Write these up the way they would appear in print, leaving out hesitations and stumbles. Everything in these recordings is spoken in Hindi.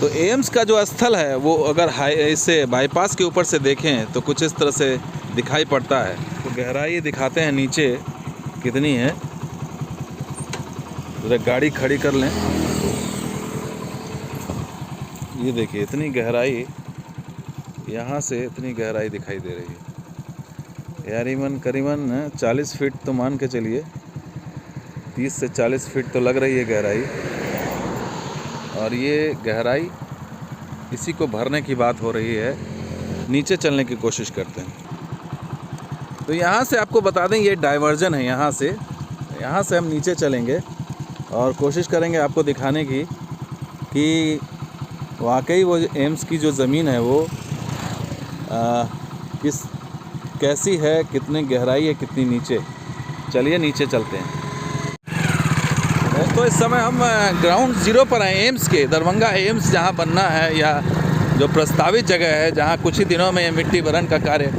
तो एम्स का जो स्थल है वो अगर इससे बाईपास के ऊपर से देखें तो कुछ इस तरह से दिखाई पड़ता है। तो गहराई दिखाते हैं नीचे कितनी है, जरा गाड़ी खड़ी कर लें। ये देखिए इतनी गहराई, यहाँ से इतनी गहराई दिखाई दे रही है यार। करीबन 40 फीट तो मान के चलिए, 30 से 40 फीट तो लग रही है गहराई। और ये गहराई इसी को भरने की बात हो रही है। नीचे चलने की कोशिश करते हैं। तो यहाँ से आपको बता दें ये डाइवर्जन है। यहाँ से हम नीचे चलेंगे और कोशिश करेंगे आपको दिखाने की कि वाकई वो एम्स की जो ज़मीन है वो कैसी है, कितनी गहराई है, कितनी नीचे। चलिए नीचे चलते हैं। तो इस समय हम ग्राउंड ज़ीरो पर हैं एम्स के। दरभंगा एम्स जहां बनना है या जो प्रस्तावित जगह है जहां कुछ ही दिनों में मिट्टी भरण का कार्य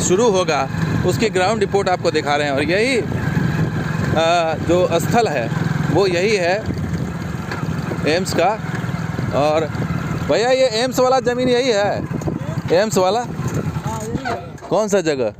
शुरू होगा, उसकी ग्राउंड रिपोर्ट आपको दिखा रहे हैं। और यही जो स्थल है वो यही है एम्स का। और भैया ये एम्स वाला ज़मीन यही है? एम्स वाला यही है। कौन सा जगह?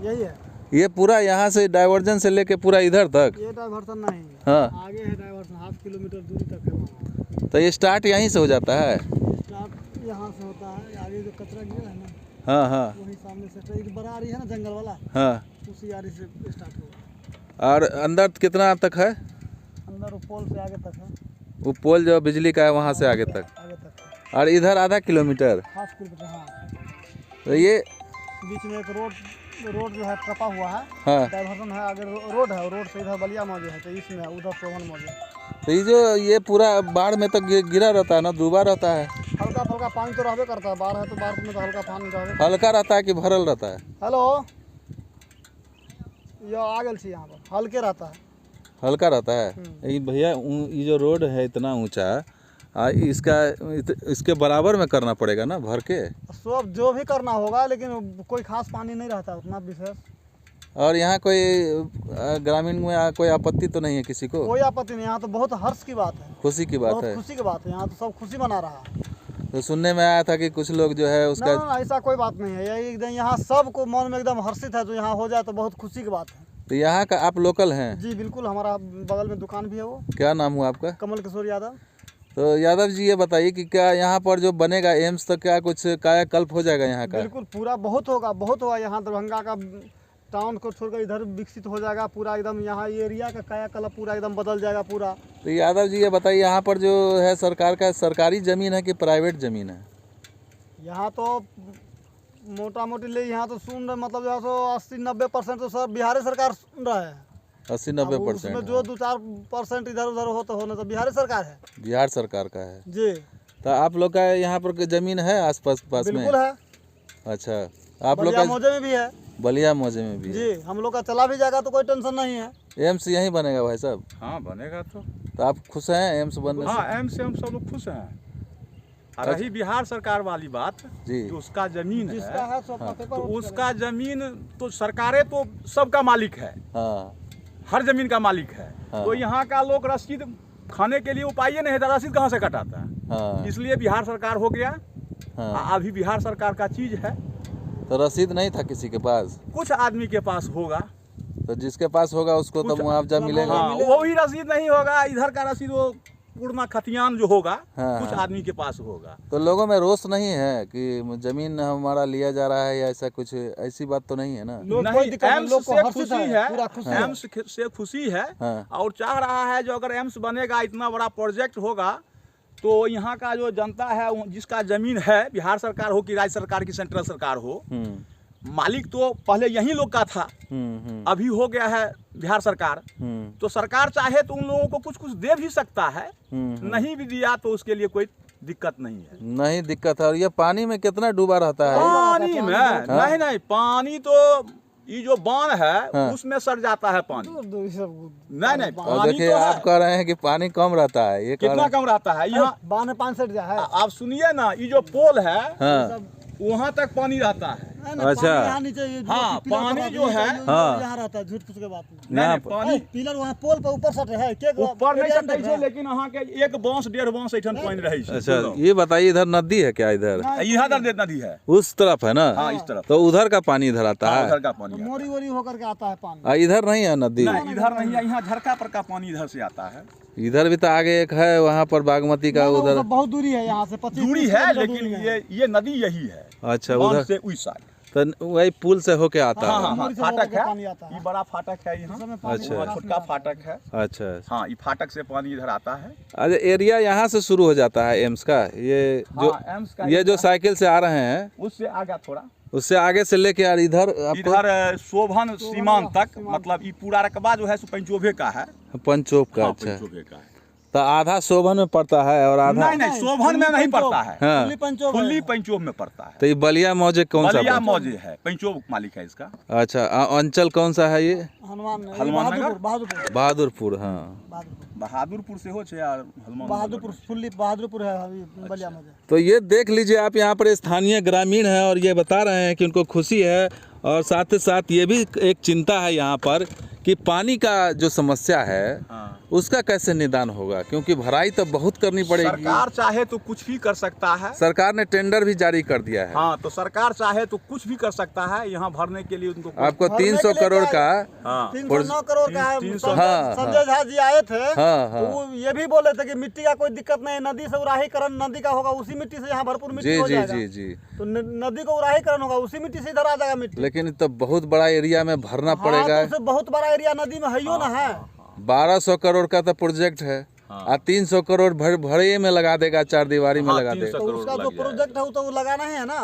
यही है। ये पूरा यहाँ से डाइवर्जन से लेके पूरा इधर तक? ये डाइवर्जन नहीं, हाँ आगे है डाइवर्जन, 1/2 किलोमीटर दूरी तक है वहाँ। तो ये स्टार्ट यहीं से हो जाता है? स्टार्ट यहाँ से होता है, आगे जो कचरा गिरा है ना, हाँ हाँ वही सामने से एक बड़ा आरी है ना जंगल वाला, हाँ। उसी आरी से स्टार्ट होगा। और अंदर कितना तक है? अंदर वो पोल से आगे तक है। वो पोल जो बिजली का है वहाँ से आगे तक? आगे तक है। और इधर आधा किलोमीटर? 1/2 किलोमीटर। हाँ, तो ये बीच में एक रोड जो है टपा हुआ है। हाँ। डाइवर्जन है, आगे रोड है, रोड से इधर बलिया मौजे है, तो इसमें उधर सोहन मौजे है। तो ये पूरा बाढ़ में तक गिरा रहता है ना, डूबा रहता है? हल्का फुल्का पानी तो रहबे करता है, बाढ़ है तो बाढ़ में तो हल्का पानी रहबे। हल्का रहता है कि भरल रहता है? हेलो, ये आ गल छी यहाँ पर, हल्के रहता है। हल्का रहता है। ये भैया ये जो रोड है इतना ऊंचा, इसके बराबर में करना पड़ेगा ना भर के? सब जो भी करना होगा, लेकिन कोई खास पानी नहीं रहता उतना विशेष। और यहाँ कोई ग्रामीण में कोई आपत्ति तो नहीं है किसी को? कोई आपत्ति नहीं, यहाँ तो बहुत हर्ष की बात है, खुशी की बात है। खुशी की बात है, यहाँ तो सब खुशी मना रहा है। तो सुनने में आया था कि कुछ लोग जो है उसका ना, ऐसा कोई बात नहीं है। यही एकदम यहाँ सबको मन में एकदम हर्षित है, जो यहाँ हो जाए तो बहुत खुशी की बात है। तो यहाँ का आप लोकल हैं? जी बिल्कुल, हमारा बगल में दुकान भी है। वो क्या नाम हुआ आपका? कमल किशोर यादव। तो यादव जी ये बताइए कि क्या यहाँ पर जो बनेगा एम्स, तो क्या कुछ कायाकल्प हो जाएगा यहाँ का? बिल्कुल, पूरा बहुत होगा यहाँ दरभंगा का टाउन को छोड़कर इधर विकसित हो जाएगा पूरा एकदम। यहाँ एरिया का कायाकल्प पूरा एकदम बदल जाएगा पूरा। तो यादव जी ये बताइए यहाँ पर जो है सरकार का सरकारी ज़मीन है कि प्राइवेट ज़मीन है? यहाँ तो मोटा मोटी ले यहाँ तो सुन रहे, मतलब यहाँ तो 80-90% तो सर बिहार सरकार सुन रहा है। 80-90%? उसमें जो 2-4% इधर उधर हो तो होना तो बिहार सरकार है। बिहार सरकार का है जी। तो आप लोग का यहाँ पर ज़मीन है आसपास पास में? बिल्कुल है। अच्छा, आप लोग का मौजे में भी है? बलिया मौजे में भी है जी, हम लोग का चला भी जाएगा तो कोई टेंशन नहीं है। एम्स यहीं बनेगा भाई साहब? हाँ बनेगा। तो आप खुश हैं एम्स बनने से? हाँ, एम्स से हम सब लोग खुश हैं। और रही बिहार सरकार वाली बात जी, कि उसका जमीन जिसका है, है सो अपना पेपर तो उसका जमीन तो सरकारें तो सबका मालिक है। हाँ हर जमीन का मालिक है। हाँ। तो यहाँ का लोग रसीद खाने के लिए उपाय नहीं है, रसीद कहाँ से कटाता है? हाँ इसलिए बिहार सरकार हो गया। हाँ। अभी बिहार सरकार का चीज है। तो रसीद नहीं था किसी के पास? कुछ आदमी के पास होगा, तो जिसके पास होगा उसको तो मुआवजा मिलेगा। हाँ, वो भी रसीद नहीं होगा। इधर का रसीद वो पूर्णा खतियान जो होगा, हाँ, कुछ हाँ। आदमी के पास होगा। तो लोगों में रोष नहीं है कि जमीन हमारा लिया जा रहा है या ऐसा कुछ, ऐसी बात तो नहीं है ना? लोग नहीं, कोई दिक्कत नहीं, एम्स लोग को से हर्षित खुशी है, है, पूरा खुशी है। एम्स से खुशी है। हाँ। और चाह रहा है जो अगर एम्स बनेगा, इतना बड़ा प्रोजेक्ट होगा, तो यहाँ का जो जनता है जिसका जमीन है, बिहार सरकार हो कि राज्य सरकार की सेंट्रल सरकार हो, मालिक तो पहले यही लोग का था, अभी हो गया है बिहार सरकार। तो सरकार चाहे तो उन लोगों को कुछ कुछ दे भी सकता है, नहीं भी दिया तो उसके लिए कोई दिक्कत नहीं है। नहीं दिक्कत है। और ये पानी में कितना डूबा रहता है? पानी में नहीं, पानी तो ये जो बांध है, हाँ। उसमें सड़ जाता है पानी। नहीं, और पानी देखिए तो आप है। कह रहे हैं कि पानी कम रहता है, ये कह कितना रहे कम रहता है यहाँ? बांध 5 सेट जा है। आप सुनिए ना, ये जो पोल है, हैं। हाँ वहाँ तक पानी रहता है। है ना, अच्छा। पानी यहाँ नीचे ये जो हाँ, पिलर पानी पर जो है, हाँ। यहाँ रहता है, झूठ फूस के बात नहीं। यहाँ नहीं, पानी पिलर वहाँ पोल पर ऊपर सट है के ऊपर नहीं एरिया सटै में छै, लेकिन अहाँ के 1 बाँस 1.5 बाँस ऐठन पानी रहै छै। अच्छा ये बताइए इधर नदी है क्या इधर? यहाँ दर्द नदी है। उस तरफ है ना? हाँ, इस तरफ। तो उधर का पानी इधर आता हाँ, है? उधर का पानी आता मोरी वोरी होकर के आता है पानी। इधर नहीं है नदी? है। नहीं, इधर नहीं है, यहाँ झरका पर का पानी इधर से आता है। इधर भी तो आगे एक है वहाँ पर बागमती का ना, उधर। वो बहुत दूरी है यहाँ से, 25 दूरी है, किलोमीटर लेकिन दूरी है। ये नदी यही है। अच्छा बांध उधर से उस साइड। तो वही पुल से होके आता हाँ, है? हाँ, हाँ, मोरी से फाटक होकर के है, पानी आता है। ये बड़ा फाटक है यहाँ। इस समय पानी अच्छा। वहाँ पास छोटका में आता है। फाटक है। अच्छा हाँ, ये फाटक से पानी इधर आता है। अच्छा एरिया यहाँ से शुरू हो जाता है एम्स का? ये जो हाँ, एम्स का ये जो साइकिल से आ रहे हैं उससे आगे थोड़ा उससे आगे से लेके यार इधर आपको इधर शोभन सीमांत तक, मतलब ये पूरा रकबा जो है सो पंचोभे का है। पंचोप का? हाँ, अच्छा पंचोभे का है। तो आधा शोभन में पड़ता है और आधा? नहीं नहीं, शोभन में नहीं पड़ता है, हाँ फुल्ली पंचोब है। फुल्ली पंचोभ में पड़ता है। तो ये बलिया मौजे कौन सा बलिया पड़ता मौजे है, पंचोभ मालिक है इसका। है? अच्छा अंचल कौन सा है ये? हनुमान हनुमान नगर? बहादुरपुर बहादुरपुर। हाँ बहादुरपुर से हो छे यार, हनुमान बहादुरपुर फुल्ली बहादुरपुर है अभी बलिया में। तो ये देख लीजिए आप, यहाँ पर स्थानीय ग्रामीण हैं और ये बता रहे हैं कि उनको खुशी है और साथ ही साथ ये भी एक चिंता है यहाँ पर कि पानी का जो समस्या है हाँ। उसका कैसे निदान होगा, क्योंकि भराई तो बहुत करनी पड़ेगी। सरकार चाहे तो कुछ भी कर सकता है। सरकार ने टेंडर भी जारी कर दिया है। हाँ, तो सरकार चाहे तो कुछ भी कर सकता है यहाँ भरने के लिए उनको आपको भरने 300 के लिए करोड़ का। हाँ 309 करोड़ का है। 300 हाँ, संजय झा जी आए थे, हाँ, हाँ। तो वो ये भी बोले थे कि मिट्टी का कोई दिक्कत नहीं है, नदी से उराहीकरण नदी का होगा, उसी मिट्टी से यहाँ भरपूर मिट्टी जी हो जी जाएगा। जी जी। तो नदी को उराहीकरण होगा, उसी मिट्टी से इधर आ जाएगा मिट्टी। लेकिन तो बहुत बड़ा एरिया में भरना हाँ, पड़ेगा। तो उससे बहुत बड़ा एरिया नदी में है ही ना है। 1200 करोड़ का तो प्रोजेक्ट है और 300 करोड़ भरे में लगा देगा, 4 दीवारी में हाँ, लगा 300 देगा। तो करोड़ उसका लग जो जाएगा। प्रोजेक्ट है वो तो लगाना ही है ना।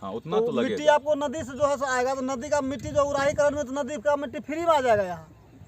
हाँ, उतना तो तो मिट्टी लगेगा। आपको नदी से जो है सो आएगा, तो नदी का मिट्टी जो उराहीकरण में, तो नदी का मिट्टी फ्री में आ जाएगा यहाँ।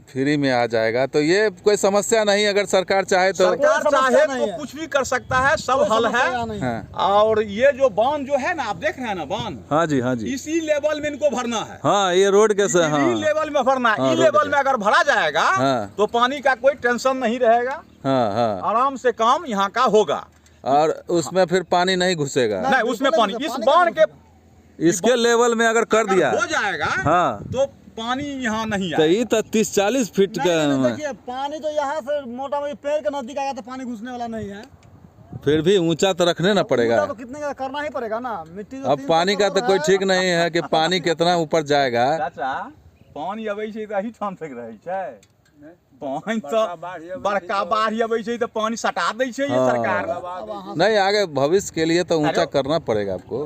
फ्री में आ जाएगा, तो ये कोई समस्या नहीं। अगर सरकार चाहे तो सरकार कोई समस्या चाहे नहीं तो है। कुछ भी कर सकता है, सब कोई हल समस्या है। नहीं। हाँ और ये जो बांध जो है ना, आप देख रहे हैं ना बांध, हाँ जी, हाँ जी, इसी लेवल में इनको भरना है। हाँ ये रोड के से। हाँ ई लेवल में भरना है। हाँ, ई रोड लेवल के। में अगर भरा जाएगा हाँ। तो पानी का कोई टेंशन नहीं रहेगा, हाँ हाँ आराम से काम यहाँ का होगा। और उसमें फिर पानी नहीं घुसेगा। नहीं, उसमें बिल्कुल पानी नहीं, इस पानी बांध का के इसके लेवल में अगर कर अगर दिया हो जाएगा हाँ तो पानी यहाँ नहीं तो आएगा। ये तो 30-40 फीट नहीं, नहीं, का। देखिए पानी तो यहाँ से मोटा मोटी पेड़ के नजदीक आएगा, तो पानी घुसने वाला नहीं है। फिर भी ऊंचा तो रखने ना पड़ेगा। ऊंचा तो कितने का करना ही पड़ेगा ना। मिट्टी जो अब 300 पानी का तो करोड़ कोई है। ठीक नहीं है कि पानी कितना ऊपर जाएगा। चाचा, पानी अबै छै तऽ एही ठाम तक रहै छै। पानी तो बड़का बाढ़ अबै छै तऽ पानी सटा दै छै ये हाँ। सरकार। नहीं आगे भविष्य के लिए तो ऊंचा करना पड़ेगा आपको।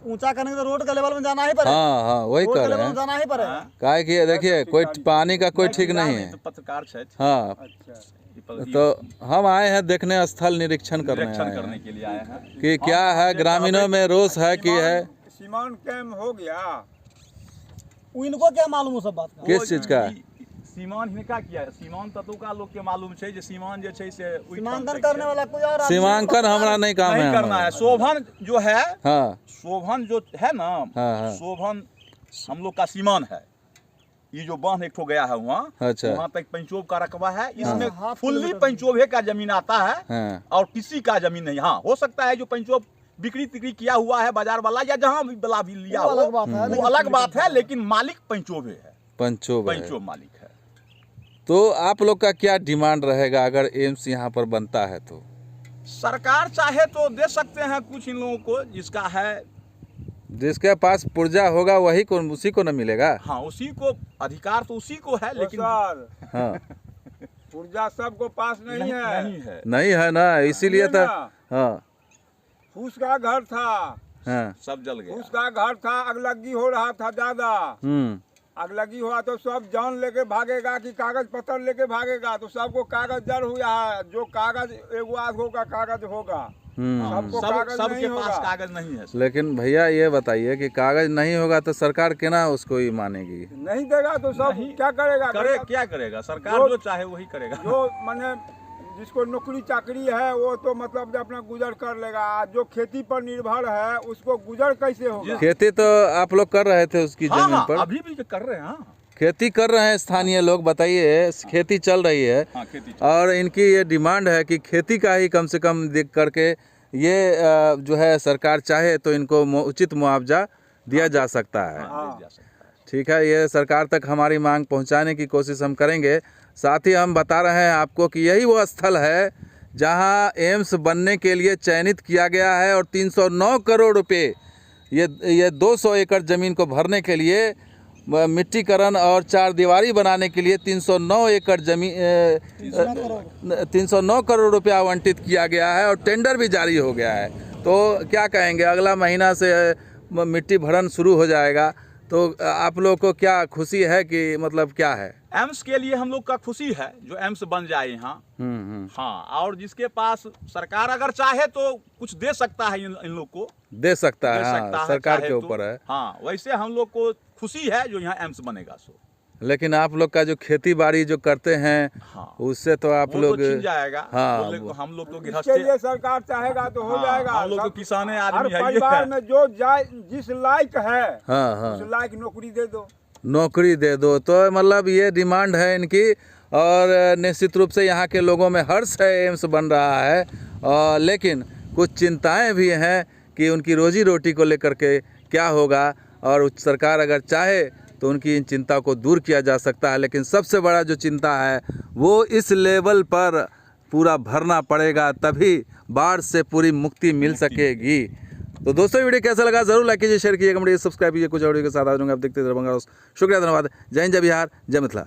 ऊंचा करने के तो रोड के लेवल में जाना ही पड़ेगा। हाँ हाँ वही रोड कर के रहे लेवल में हैं। जाना ही पड़ेगा। काहे कि देखिए कोई पानी का कोई ठीक नहीं है। पत्रकार छथि, हाँ तो हम आए हैं देखने, स्थल निरीक्षण करने निरीक्षण आए करने हैं के लिए आए हैं। कि क्या है, ग्रामीणों में रोष है कि है सीमान कैम हो गया। वो इनको क्या मालूम है सब बात का। किस चीज का? सीमान हिनका किया है, सीमान ततुका लोग के मालूम छै जे सीमान जे छै से ओहि ठाम सीमांकन तक करने छै। वाला कोई और आदमी सीमांकन हमरा नहीं काम नहीं है करना है। हमारा। शोभन जो है, हाँ शोभन जो है ना, हाँ, हाँ। शोभन हम लोग का सीमान है। ये जो बांध एक ठो गया है वहाँ, अच्छा। वहाँ तक पंचोब का रकबा है। इसमें हाँ। फुल्ली पंचोभे का जमीन आता है हाँ और किसी का जमीन नहीं। हाँ, हो सकता है जो पंचोब बिक्री तिक्री किया हुआ है बाजार वाला या जहाँ भी वाला भी लिया वो हो, अलग बात है, वो लेकिन अलग बात है, लेकिन मालिक पंचोभे है, पंचोब है। पंचोब मालिक है। तो आप लोग का क्या डिमांड रहेगा अगर एम्स यहाँ पर बनता है तो? सरकार चाहे तो दे सकते हैं कुछ इन लोगों को, जिसका है जिसके पास पुर्जा होगा वही को, उसी को न मिलेगा। हाँ, उसी को अधिकार तो उसी को है, लेकिन सर हाँ ऊर्जा सबको पास नहीं है। नहीं है। नहीं है ना, इसीलिए तो। हाँ फूस का घर था, हाँ सब जल गया। फूस का घर था, अगलगी हो रहा था ज्यादा। अगलगी हुआ तो सब जान लेके भागेगा कि कागज पत्र लेके भागेगा, तो सबको कागज जड़ हुआ है। जो कागज एगो आधो का कागज होगा, सबको कागज सबके नहीं पास होगा। कागज नहीं है। लेकिन भैया ये बताइए कि कागज नहीं होगा तो सरकार केना उसको ही मानेगी? नहीं देगा तो सब नहीं। क्या करेगा? करे क्या करेगा सरकार? जो- जो चाहे वही करेगा। जो माने जिसको नौकरी चाकरी है वो तो मतलब अपना गुजर कर लेगा। जो खेती पर निर्भर है उसको गुजर कैसे होगा? खेती तो आप लोग कर रहे थे उसकी हाँ, जमीन हाँ, पर। अभी भी कर रहे हैं। हाँ, खेती कर रहे हैं स्थानीय लोग, बताइए खेती चल रही है हाँ, खेती और इनकी ये डिमांड है कि खेती का ही कम से कम देख करके ये जो है सरकार चाहे तो इनको उचित मुआवजा दिया जा सकता है। हाँ, जा सकता है। ठीक है, ये सरकार तक हमारी मांग पहुंचाने की कोशिश हम करेंगे। साथ ही हम बता रहे हैं आपको कि यही वो स्थल है जहां एम्स बनने के लिए चयनित किया गया है और 309 करोड़ रुपए ये 200 एकड़ ज़मीन को भरने के लिए, मिट्टीकरण और चार दीवारी बनाने के लिए 309 एकड़ जमीन 309 करोड़ रुपया आवंटित किया गया है और टेंडर भी जारी हो गया है। तो क्या कहेंगे, अगला महीना से मिट्टी भरण शुरू हो जाएगा, तो आप लोग को क्या खुशी है कि मतलब क्या है? एम्स के लिए हम लोग का खुशी है जो एम्स बन जाए यहाँ। हाँ, और जिसके पास सरकार अगर चाहे तो कुछ दे सकता है इन लोग को, दे सकता है। सकता हाँ, है, सरकार चाहे के तो। ऊपर है। हाँ, वैसे हम लोग को खुशी है जो यहाँ एम्स बनेगा। सो लेकिन आप लोग का जो खेती बाड़ी जो करते हैं, हाँ, उससे तो आप वो लोग तो छिन जाएगा। हाँ, हम लोग तो इसके गृहस्थी, लिए सरकार चाहेगा तो हो हाँ, जाएगा। हम लोग तो सब- किसाने हर आदमी है। परिवार में जो जाए जिस लायक है हाँ हाँ उस लायक नौकरी दे दो। नौकरी दे दो, तो मतलब ये डिमांड है इनकी। और निश्चित रूप से यहाँ के लोगों में हर्ष है, एम्स बन रहा है। लेकिन कुछ चिंताएं भी हैं कि उनकी रोजी रोटी को लेकर के क्या होगा, और सरकार अगर चाहे तो उनकी इन चिंता को दूर किया जा सकता है। लेकिन सबसे बड़ा जो चिंता है वो इस लेवल पर पूरा भरना पड़ेगा, तभी बाढ़ से पूरी मुक्ति मिल सकेगी। तो दोस्तों, वीडियो कैसा लगा जरूर लाइक कीजिए, शेयर कीजिए, कमेंट कीजिए, सब्सक्राइब कीजिए। कुछ वीडियो के साथ आ जाऊँगा, आप देखते रहिए दरभंगा। शुक्रिया, धन्यवाद। जय हिंद, जय बिहार, जय मिथिला।